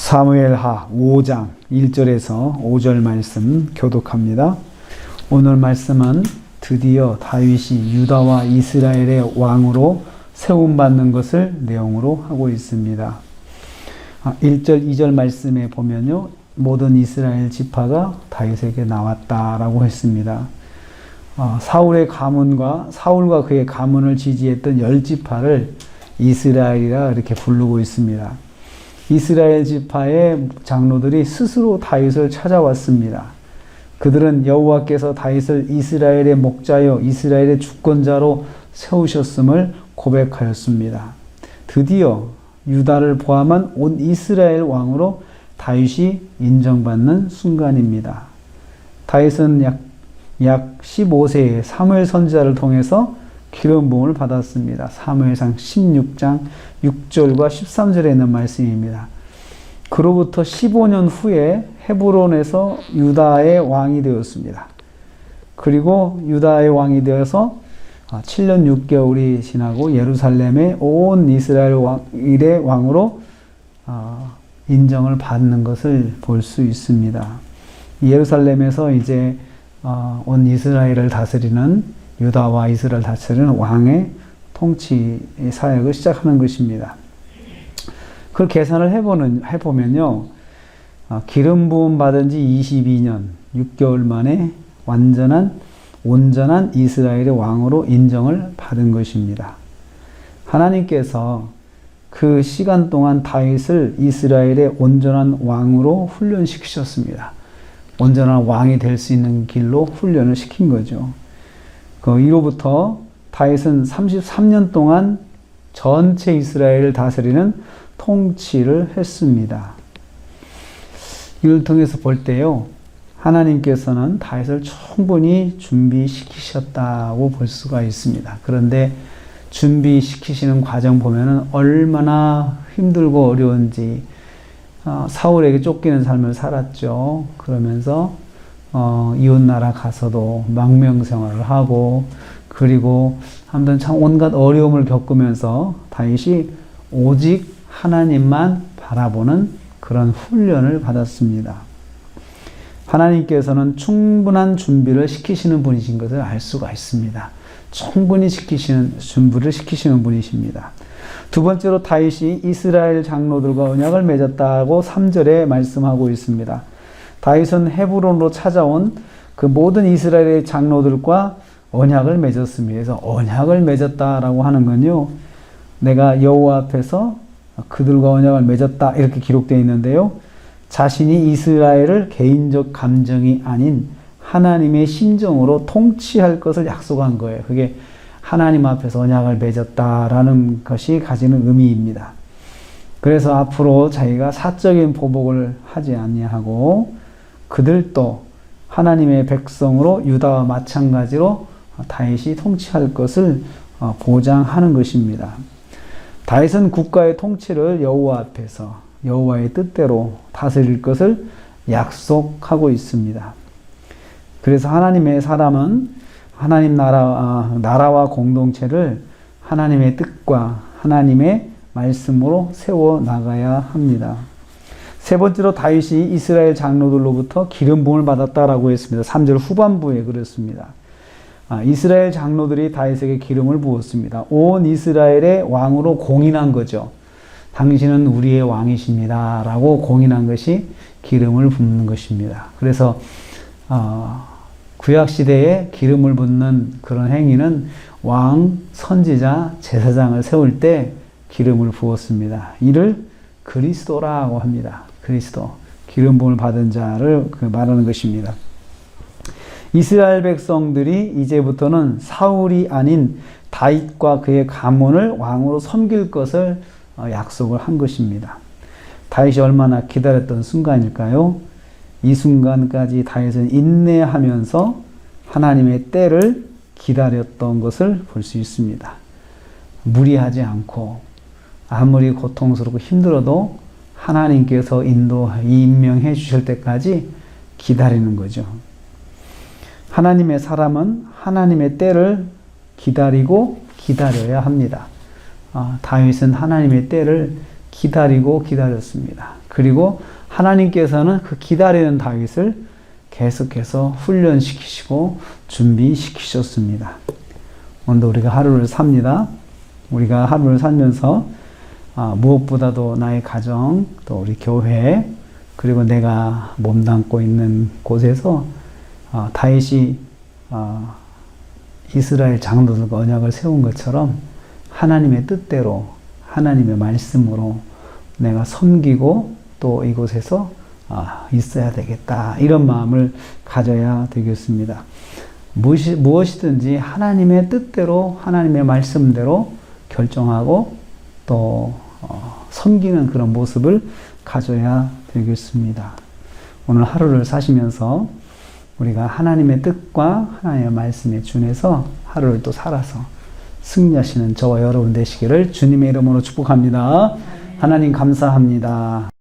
사무엘하 5장 1절에서 5절 말씀 교독합니다. 오늘 말씀은 드디어 다윗이 유다와 이스라엘의 왕으로 세움받는 것을 내용으로 하고 있습니다. 1절, 2절 말씀에 보면요, 모든 이스라엘 지파가 다윗에게 나왔다라고 했습니다. 사울의 가문과 사울과 그의 가문을 지지했던 10지파를 이스라엘이라 이렇게 부르고 있습니다. 이스라엘 지파의 장로들이 스스로 다윗을 찾아왔습니다. 그들은 여호와께서 다윗을 이스라엘의 목자요 이스라엘의 주권자로 세우셨음을 고백하였습니다. 드디어 유다를 포함한 온 이스라엘 왕으로 다윗이 인정받는 순간입니다. 다윗은 약 15세에 사무엘 선지자를 통해서 기름 부음을 받았습니다. 사무엘상 16장 6절과 13절에 있는 말씀입니다. 그로부터 15년 후에 헤브론에서 유다의 왕이 되었습니다. 그리고 유다의 왕이 되어서 7년 6개월이 지나고 예루살렘의 온 이스라엘의 왕으로 인정을 받는 것을 볼 수 있습니다. 예루살렘에서 이제 온 이스라엘을 다스리는 유다와 이스라엘 다스리는 왕의 통치 사역을 시작하는 것입니다. 그걸 계산을 해보면요, 기름 부음 받은 지 22년 6개월 만에 온전한 이스라엘의 왕으로 인정을 받은 것입니다. 하나님께서 그 시간 동안 다윗을 이스라엘의 온전한 왕으로 훈련시키셨습니다. 온전한 왕이 될 수 있는 길로 훈련을 시킨 거죠. 이로부터 다윗은 33년 동안 전체 이스라엘을 다스리는 통치를 했습니다. 이를 통해서 볼 때요, 하나님께서는 다윗을 충분히 준비시키셨다고 볼 수가 있습니다. 그런데 준비시키시는 과정 보면은 얼마나 힘들고 어려운지, 사울에게 쫓기는 삶을 살았죠. 그러면서 이웃나라 가서도 망명생활을 하고, 그리고 아무튼 참 온갖 어려움을 겪으면서 다윗이 오직 하나님만 바라보는 그런 훈련을 받았습니다. 하나님께서는 충분한 준비를 시키시는 분이신 것을 알 수가 있습니다. 충분히 준비를 시키시는 분이십니다. 두 번째로 다윗이 이스라엘 장로들과 언약을 맺었다고 3절에 말씀하고 있습니다. 다윗은 헤브론으로 찾아온 그 모든 이스라엘의 장로들과 언약을 맺었습니다. 그래서 언약을 맺었다라고 하는 건요, 내가 여호와 앞에서 그들과 언약을 맺었다 이렇게 기록되어 있는데요, 자신이 이스라엘을 개인적 감정이 아닌 하나님의 심정으로 통치할 것을 약속한 거예요. 그게 하나님 앞에서 언약을 맺었다라는 것이 가지는 의미입니다. 그래서 앞으로 자기가 사적인 보복을 하지 아니하고 그들도 하나님의 백성으로 유다와 마찬가지로 다윗이 통치할 것을 보장하는 것입니다. 다윗은 국가의 통치를 여호와 앞에서 여호와의 뜻대로 다스릴 것을 약속하고 있습니다. 그래서 하나님의 사람은 하나님 나라와 공동체를 하나님의 뜻과 하나님의 말씀으로 세워 나가야 합니다. 세 번째로 다윗이 이스라엘 장로들로부터 기름 부음을 받았다라고 했습니다. 3절 후반부에 그렇습니다. 이스라엘 장로들이 다윗에게 기름을 부었습니다. 온 이스라엘의 왕으로 공인한 거죠. 당신은 우리의 왕이십니다 라고 공인한 것이 기름을 붓는 것입니다. 그래서 구약시대에 기름을 붓는 그런 행위는 왕, 선지자, 제사장을 세울 때 기름을 부었습니다. 이를 그리스도라고 합니다. 그리스도, 기름 부음을 받은 자를 말하는 것입니다. 이스라엘 백성들이 이제부터는 사울이 아닌 다윗과 그의 가문을 왕으로 섬길 것을 약속을 한 것입니다. 다윗이 얼마나 기다렸던 순간일까요? 이 순간까지 다윗은 인내하면서 하나님의 때를 기다렸던 것을 볼 수 있습니다. 무리하지 않고 아무리 고통스럽고 힘들어도 하나님께서 임명해 주실 때까지 기다리는 거죠. 하나님의 사람은 하나님의 때를 기다리고 기다려야 합니다. 다윗은 하나님의 때를 기다리고 기다렸습니다. 그리고 하나님께서는 그 기다리는 다윗을 계속해서 훈련시키시고 준비시키셨습니다. 오늘도 우리가 하루를 삽니다. 우리가 하루를 살면서 무엇보다도 나의 가정, 또 우리 교회, 그리고 내가 몸담고 있는 곳에서 다윗이 이스라엘 장로들과 언약을 세운 것처럼 하나님의 뜻대로 하나님의 말씀으로 내가 섬기고 또 이곳에서 있어야 되겠다, 이런 마음을 가져야 되겠습니다. 무엇이든지 하나님의 뜻대로 하나님의 말씀대로 결정하고 또 섬기는 그런 모습을 가져야 되겠습니다. 오늘 하루를 사시면서 우리가 하나님의 뜻과 하나님의 말씀에 준해서 하루를 또 살아서 승리하시는 저와 여러분 되시기를 주님의 이름으로 축복합니다. 하나님 감사합니다.